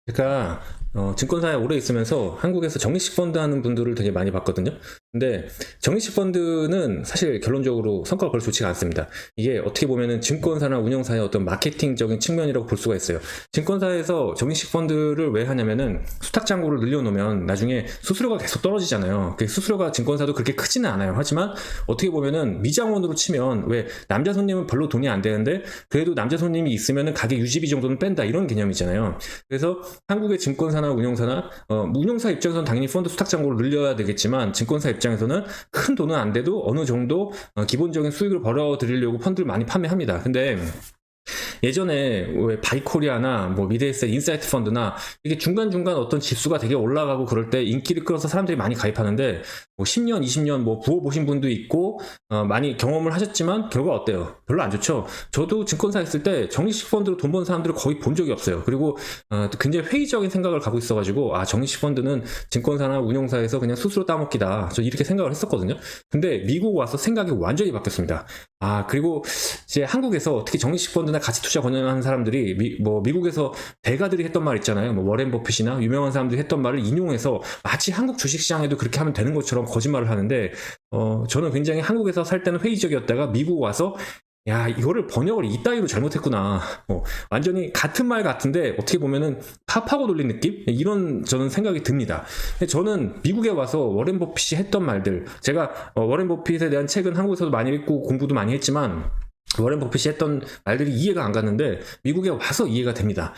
제가 증권사에 오래 있으면서 한국에서 적립식 펀드 하는 분들을 되게 많이 봤거든요. 근데 적립식 펀드는 사실 결론적으로 성과가 별로 좋지가 않습니다. 이게 어떻게 보면은 증권사나 운용사의 어떤 마케팅적인 측면이라고 볼 수가 있어요. 증권사에서 적립식 펀드를 왜 하냐면은 수탁 잔고를 늘려놓으면 나중에 수수료가 계속 떨어지잖아요. 그 수수료가 증권사도 그렇게 크지는 않아요. 하지만 어떻게 보면은 미장원으로 치면 왜 남자 손님은 별로 돈이 안 되는데 그래도 남자 손님이 있으면은 가게 유지비 정도는 뺀다 이런 개념이잖아요. 그래서 한국의 증권사나 운용사나 운용사 입장에서는 당연히 펀드 수탁 잔고를 늘려야 되겠지만 증권사 입장에서는 큰 돈은 안 돼도 어느 정도 기본적인 수익을 벌어들이려고 펀드를 많이 판매합니다. 근데 예전에 왜 바이코리아나 뭐 미드에셋 인사이트 펀드나 이게 중간중간 어떤 지수가 되게 올라가고 그럴 때 인기를 끌어서 사람들이 많이 가입하는데 뭐 10년, 20년 뭐 부어보신 분도 있고 많이 경험을 하셨지만 결과 어때요? 별로 안 좋죠. 저도 증권사 있을 때 적립식 펀드로 돈 번 사람들을 거의 본 적이 없어요. 그리고 굉장히 회의적인 생각을 갖고 있어가지고 적립식 펀드는 증권사나 운용사에서 그냥 수수료 따먹기다. 저 이렇게 생각을 했었거든요. 근데 미국 와서 생각이 완전히 바뀌었습니다. 그리고 이제 한국에서 특히 적립식 펀드나 가치 투자 권유하는 사람들이 미국에서 대가들이 했던 말 있잖아요. 뭐 워렌 버핏이나 유명한 사람들이 했던 말을 인용해서 마치 한국 주식시장에도 그렇게 하면 되는 것처럼 거짓말을 하는데 저는 굉장히 한국에서 살 때는 회의적이었다가 미국 와서 야, 이거를 번역을 이따위로 잘못했구나. 완전히 같은 말 같은데 어떻게 보면은 파파고 돌린 느낌? 이런 저는 생각이 듭니다. 저는 미국에 와서 워렌 버핏이 했던 말들, 제가 워렌 버핏에 대한 책은 한국에서도 많이 읽고 공부도 많이 했지만 워렌 버핏이 했던 말들이 이해가 안 갔는데 미국에 와서 이해가 됩니다.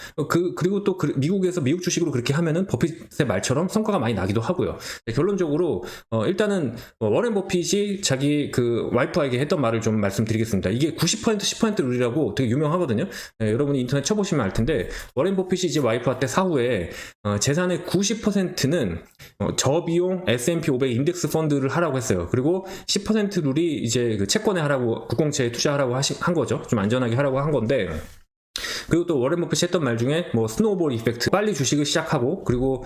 그리고 또 미국에서 미국 주식으로 그렇게 하면은 버핏의 말처럼 성과가 많이 나기도 하고요. 결론적으로 일단은 워렌 버핏이 자기 그 와이프에게 했던 말을 좀 말씀드리겠습니다. 이게 90% 10% 룰이라고 되게 유명하거든요. 여러분이 인터넷 쳐보시면 알 텐데 워렌 버핏이 이제 와이프한테 사후에 재산의 90%는 저비용 S&P 500 인덱스 펀드를 하라고 했어요. 그리고 10% 룰이 이제 그 채권에 하라고 국공채에 투자하라고 한 거죠. 좀 안전하게 하라고 한 건데 그리고 또 워렌 버핏이 했던 말 중에 뭐 스노우볼 이펙트, 빨리 주식을 시작하고 그리고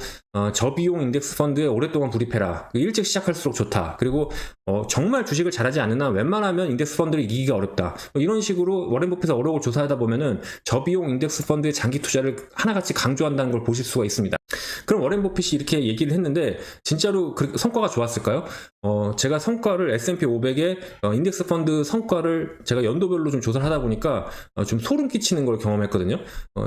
저비용 인덱스 펀드에 오랫동안 불입해라. 일찍 시작할수록 좋다. 그리고 정말 주식을 잘하지 않으나 웬만하면 인덱스 펀드를 이기기가 어렵다. 이런 식으로 워렌 버핏의 어록을 조사하다 보면은 저비용 인덱스 펀드의 장기 투자를 하나같이 강조한다는 걸 보실 수가 있습니다. 그럼 워렌 버핏이 이렇게 얘기를 했는데 진짜로 성과가 좋았을까요? 제가 성과를 S&P 500의 인덱스 펀드 성과를 제가 연도별로 좀 조사를 하다 보니까 좀 소름 끼치는 걸 경험했거든요.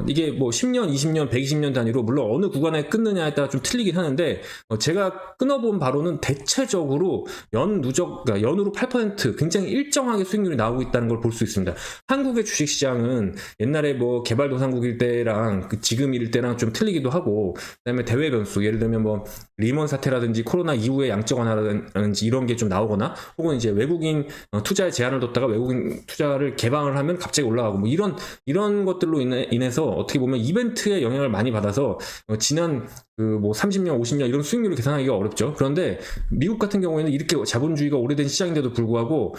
이게 뭐 10년, 20년, 120년 단위로 물론 어느 구간에 끊느냐에 따라 좀 틀리긴 하는데 제가 끊어본 바로는 대체적으로 그러니까 연으로 8% 굉장히 일정하게 수익률이 나오고 있다는 걸 볼 수 있습니다. 한국의 주식시장은 옛날에 뭐 개발도상국일 때랑 지금일 때랑 좀 틀리기도 하고 그다음에 대외 변수 예를 들면 뭐 리먼 사태라든지 코로나 이후의 양적 완화라든지 이런 게 좀 나오거나 혹은 이제 외국인 투자에 제한을 뒀다가 외국인 투자를 개방을 하면 갑자기 올라가고 뭐 이런 것들로 인해서 어떻게 보면 이벤트에 영향을 많이 받아서 지난 그 뭐 30년, 50년 이런 수익률을 계산하기가 어렵죠. 그런데 미국 같은 경우에는 이렇게 자본주의가 오래된 시장인데도 불구하고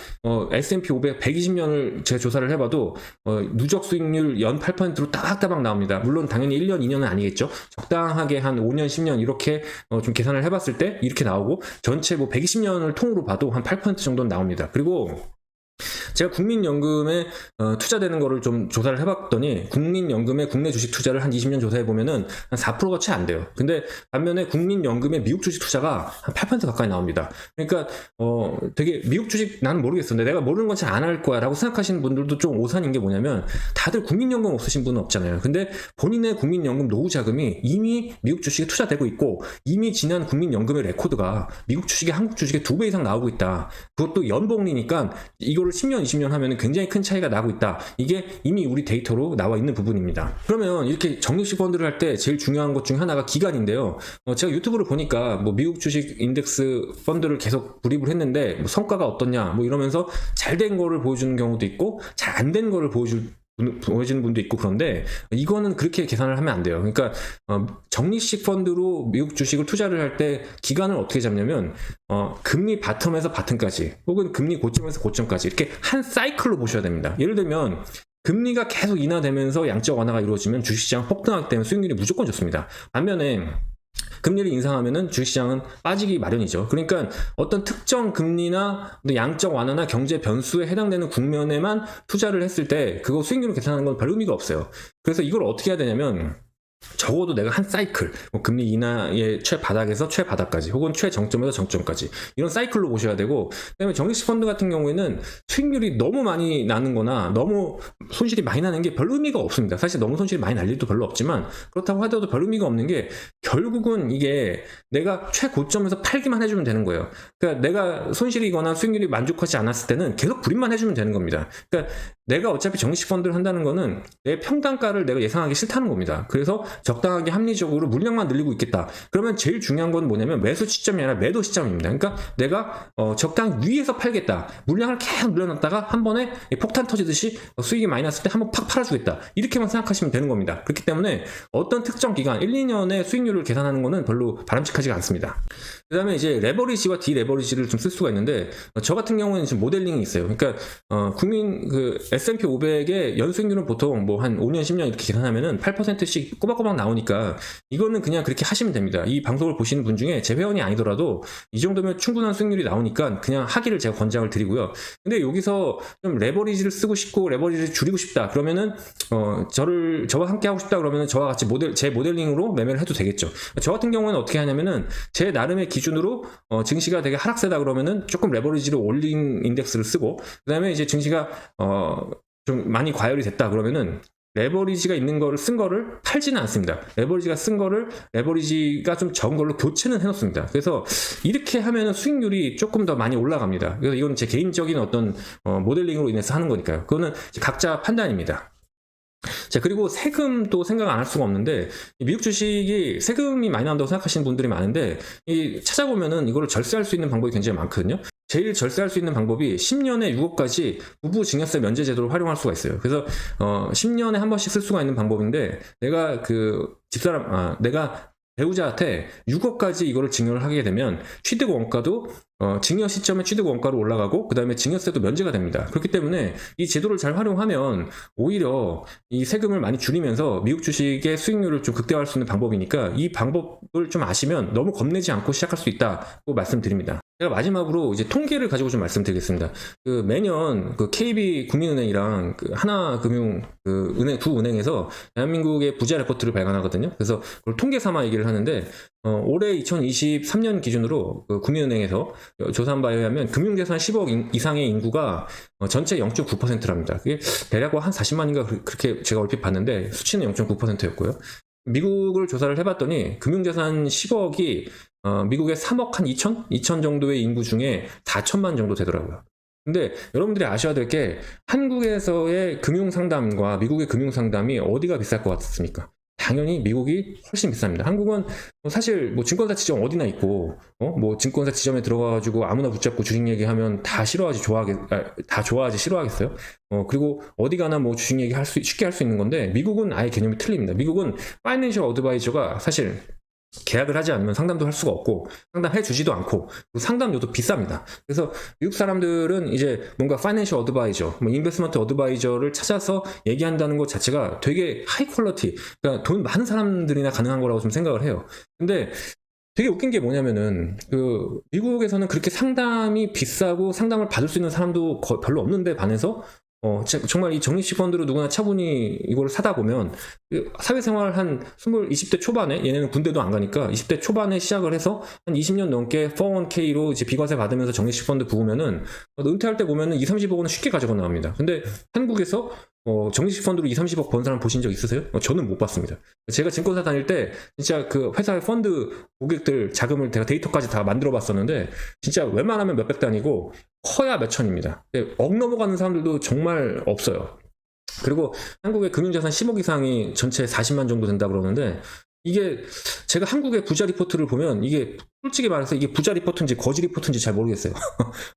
S&P 500 120년을 제가 조사를 해봐도 누적 수익률 연 8%로 따박따박 나옵니다. 물론 당연히 1년, 2년은 아니겠죠. 적당하게 한 5년, 10년 이렇게 좀 계산을 해봤을 때 이렇게 나오고 전체 뭐 120년을 통으로 봐도 한 8% 정도는 나옵니다. 그리고 제가 국민연금에 투자되는 거를 좀 조사를 해봤더니 국민연금의 국내 주식 투자를 한 20년 조사해보면은 한 4%가 채 안 돼요. 근데 반면에 국민연금의 미국 주식 투자가 한 8% 가까이 나옵니다. 그러니까 되게 미국 주식 나는 모르겠어. 내가 모르는 건 잘 안 할 거야 라고 생각하시는 분들도 좀 오산인 게 뭐냐면 다들 국민연금 없으신 분은 없잖아요. 근데 본인의 국민연금 노후 자금이 이미 미국 주식에 투자되고 있고 이미 지난 국민연금의 레코드가 미국 주식이 한국 주식의 2배 이상 나오고 있다. 그것도 연복리니까 이거를 10년, 20년 하면 굉장히 큰 차이가 나고 있다. 이게 이미 우리 데이터로 나와 있는 부분입니다. 그러면 이렇게 적립식 펀드를 할 때 제일 중요한 것 중 하나가 기간인데요. 제가 유튜브를 보니까 뭐 미국 주식 인덱스 펀드를 계속 구입을 했는데 뭐 성과가 어떻냐 뭐 이러면서 잘 된 거를 보여주는 경우도 있고 잘 안 된 거를 보여주는 분도 있고 그런데 이거는 그렇게 계산을 하면 안 돼요. 그러니까 적립식 펀드로 미국 주식을 투자를 할 때 기간을 어떻게 잡냐면 금리 바텀에서 바텀까지 혹은 금리 고점에서 고점까지 이렇게 한 사이클로 보셔야 됩니다. 예를 들면 금리가 계속 인하되면서 양적 완화가 이루어지면 주식시장 폭등하기 때문에 수익률이 무조건 좋습니다. 반면에 금리를 인상하면은 주식시장은 빠지기 마련이죠. 그러니까 어떤 특정 금리나 양적 완화나 경제 변수에 해당되는 국면에만 투자를 했을 때 그거 수익률을 계산하는 건 별 의미가 없어요. 그래서 이걸 어떻게 해야 되냐면 적어도 내가 한 사이클, 뭐 금리 인하의 최바닥에서 최바닥까지, 혹은 최정점에서 정점까지, 이런 사이클로 보셔야 되고, 그다음에 적립식 펀드 같은 경우에는 수익률이 너무 많이 나는 거나 너무 손실이 많이 나는 게 별 의미가 없습니다. 사실 너무 손실이 많이 날 일도 별로 없지만, 그렇다고 하더라도 별 의미가 없는 게, 결국은 이게 내가 최고점에서 팔기만 해주면 되는 거예요. 그러니까 내가 손실이거나 수익률이 만족하지 않았을 때는 계속 불입만 해주면 되는 겁니다. 그러니까 내가 어차피 적립식 펀드를 한다는 거는 내 평단가를 내가 예상하기 싫다는 겁니다. 그래서 적당하게 합리적으로 물량만 늘리고 있겠다. 그러면 제일 중요한 건 뭐냐면 매수 시점이 아니라 매도 시점입니다. 그러니까 내가 적당 위에서 팔겠다. 물량을 계속 늘려놨다가 한 번에 폭탄 터지듯이 수익이 많이 났을 때 한번 팍 팔아주겠다. 이렇게만 생각하시면 되는 겁니다. 그렇기 때문에 어떤 특정 기간 1, 2년의 수익률을 계산하는 거는 별로 바람직하지가 않습니다. 그 다음에 이제 레버리지와 디레버리지를 좀 쓸 수가 있는데, 저 같은 경우에는 지금 모델링이 있어요. 그러니까 국민 그 S&P 500의 연수익률은 보통 뭐 한 5년 10년 이렇게 계산하면은 8%씩 꼬박꼬박 나오니까 이거는 그냥 그렇게 하시면 됩니다. 이 방송을 보시는 분 중에 제 회원이 아니더라도 이 정도면 충분한 수익률이 나오니까 그냥 하기를 제가 권장을 드리고요. 근데 여기서 좀 레버리지를 쓰고 싶고 레버리지를 줄이고 싶다 그러면은 저와 함께 하고 싶다 그러면은 저와 같이 제 모델링으로 매매를 해도 되겠죠. 저 같은 경우는 어떻게 하냐면은 제 나름의 기준으로 증시가 되게 하락세다 그러면은 조금 레버리지를 올린 인덱스를 쓰고, 그 다음에 이제 증시가 좀 많이 과열이 됐다 그러면은 레버리지가 있는 거를 쓴 거를 팔지는 않습니다. 레버리지가 좀 적은 걸로 교체는 해놓습니다. 그래서 이렇게 하면은 수익률이 조금 더 많이 올라갑니다. 그래서 이건 제 개인적인 어떤 모델링으로 인해서 하는 거니까요. 그거는 각자 판단입니다. 자, 그리고 세금도 생각 안 할 수가 없는데, 미국 주식이 세금이 많이 나온다고 생각하시는 분들이 많은데, 찾아보면은 이거를 절세할 수 있는 방법이 굉장히 많거든요. 제일 절세할 수 있는 방법이 10년에 6억까지 부부 증여세 면제 제도를 활용할 수가 있어요. 그래서 10년에 한 번씩 쓸 수가 있는 방법인데, 내가 내가 배우자한테 6억까지 이거를 증여를 하게 되면 취득 원가도 증여 시점에 취득 원가로 올라가고, 그 다음에 증여세도 면제가 됩니다. 그렇기 때문에 이 제도를 잘 활용하면 오히려 이 세금을 많이 줄이면서 미국 주식의 수익률을 좀 극대화할 수 있는 방법이니까, 이 방법을 좀 아시면 너무 겁내지 않고 시작할 수 있다고 말씀드립니다. 제가 마지막으로 이제 통계를 가지고 좀 말씀드리겠습니다. 매년 KB 국민은행이랑 하나금융 두 은행에서 대한민국의 부자 레포트를 발간하거든요. 그래서 그걸 통계 삼아 얘기를 하는데, 올해 2023년 기준으로 국민은행에서 조사한 바에 의하면 금융자산 10억 이상의 인구가 전체 0.9%랍니다. 그게 대략 한 40만인가 그렇게 제가 얼핏 봤는데 수치는 0.9%였고요. 미국을 조사를 해봤더니 금융자산 10억이 미국의 3억 한 2천 정도의 인구 중에 4천만 정도 되더라고요. 근데 여러분들이 아셔야 될 게, 한국에서의 금융상담과 미국의 금융상담이 어디가 비쌀 것 같습니까? 당연히 미국이 훨씬 비쌉니다. 한국은 사실 뭐 증권사 지점 어디나 있고, 뭐 증권사 지점에 들어가가지고 아무나 붙잡고 주식 얘기하면 다 좋아하지 싫어하겠어요? 그리고 어디 가나 뭐 주식 얘기 쉽게 할 수 있는 건데, 미국은 아예 개념이 틀립니다. 미국은 파이낸셜 어드바이저가 사실 계약을 하지 않으면 상담도 할 수가 없고, 상담해 주지도 않고, 상담료도 비쌉니다. 그래서 미국 사람들은 이제 뭔가 파이낸셜 어드바이저, 인베스트먼트 어드바이저를 찾아서 얘기한다는 것 자체가 되게 하이 퀄리티, 그러니까 돈 많은 사람들이나 가능한 거라고 좀 생각을 해요. 근데 되게 웃긴 게 뭐냐면은, 미국에서는 그렇게 상담이 비싸고 상담을 받을 수 있는 사람도 별로 없는데 반해서 정말 이 적립식 펀드로 누구나 차분히 이걸 사다 보면, 사회생활 한 20대 초반에, 얘네는 군대도 안 가니까 20대 초반에 시작을 해서 한 20년 넘게 401k로 이제 비과세 받으면서 적립식 펀드 부으면은, 은퇴할 때 보면은 20, 30억은 쉽게 가지고 나옵니다. 근데 한국에서 적립식 펀드로 20, 30억 번 사람 보신 적 있으세요? 저는 못 봤습니다. 제가 증권사 다닐 때 진짜 그 회사의 펀드 고객들 자금을 제가 데이터까지 다 만들어 봤었는데, 진짜 웬만하면 몇백 단위고 커야 몇 천입니다. 억 넘어가는 사람들도 정말 없어요. 그리고 한국의 금융자산 10억 이상이 전체 40만 정도 된다 그러는데, 이게 제가 한국의 부자 리포트를 보면, 이게 솔직히 말해서 이게 부자 리포트인지 거지 리포트인지 잘 모르겠어요.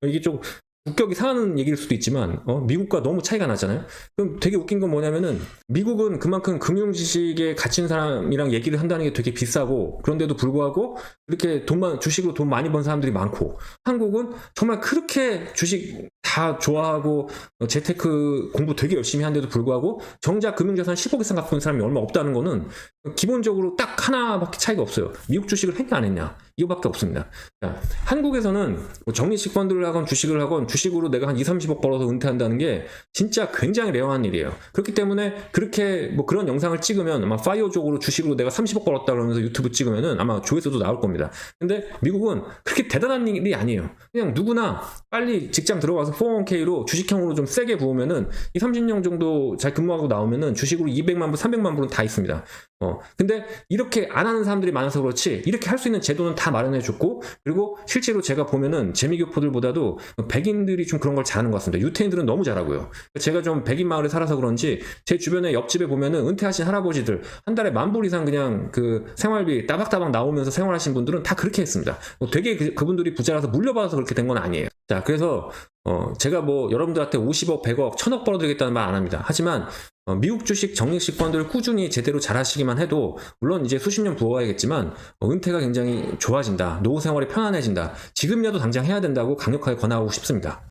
이게 좀 국격이 상하는 얘기일 수도 있지만 미국과 너무 차이가 나잖아요. 그럼 되게 웃긴 건 뭐냐면은, 미국은 그만큼 금융 지식에 갇힌 사람이랑 얘기를 한다는 게 되게 비싸고, 그런데도 불구하고 이렇게 주식으로 돈 많이 번 사람들이 많고, 한국은 정말 그렇게 주식 다 좋아하고 재테크 공부 되게 열심히 한데도 불구하고 정작 금융자산 10억 이상 갖고 있는 사람이 얼마 없다는 거는 기본적으로 딱 하나밖에 차이가 없어요. 미국 주식을 했냐 안 했냐 이거밖에 없습니다. 자, 한국에서는 뭐 적립식 펀드를 하건 주식을 하건 주식으로 내가 한 2, 30억 벌어서 은퇴한다는 게 진짜 굉장히 레어한 일이에요. 그렇기 때문에 그렇게 뭐 그런 영상을 찍으면 아마 파이어족으로 주식으로 내가 30억 벌었다 그러면서 유튜브 찍으면은 아마 조회수도 나올 겁니다. 근데 미국은 그렇게 대단한 일이 아니에요. 그냥 누구나 빨리 직장 들어가서 401k로 주식형으로 좀 세게 부으면은 이 30년 정도 잘 근무하고 나오면은 주식으로 200만 불, 300만 불은 다 있습니다. 근데 이렇게 안 하는 사람들이 많아서 그렇지 이렇게 할 수 있는 제도는 다 마련해 줬고, 그리고 실제로 제가 보면은 재미교포들보다도 백인들이 좀 그런 걸 잘하는 것 같습니다. 유태인들은 너무 잘하고요. 제가 좀 백인 마을에 살아서 그런지 제 주변에 옆집에 보면은 은퇴하신 할아버지들 한 달에 10,000불 이상 그냥 그 생활비 따박따박 나오면서 생활하신 분들은 다 그렇게 했습니다. 되게 그분들이 부자라서 물려받아서 그렇게 된 건 아니에요. 자, 그래서 제가 뭐 여러분들한테 50억, 100억, 1000억 벌어드리겠다는 말 안 합니다. 하지만 미국 주식 적립식 펀드를 꾸준히 제대로 잘 하시기만 해도, 물론 이제 수십 년 부어야겠지만 은퇴가 굉장히 좋아진다, 노후 생활이 편안해진다, 지금이라도 당장 해야 된다고 강력하게 권하고 싶습니다.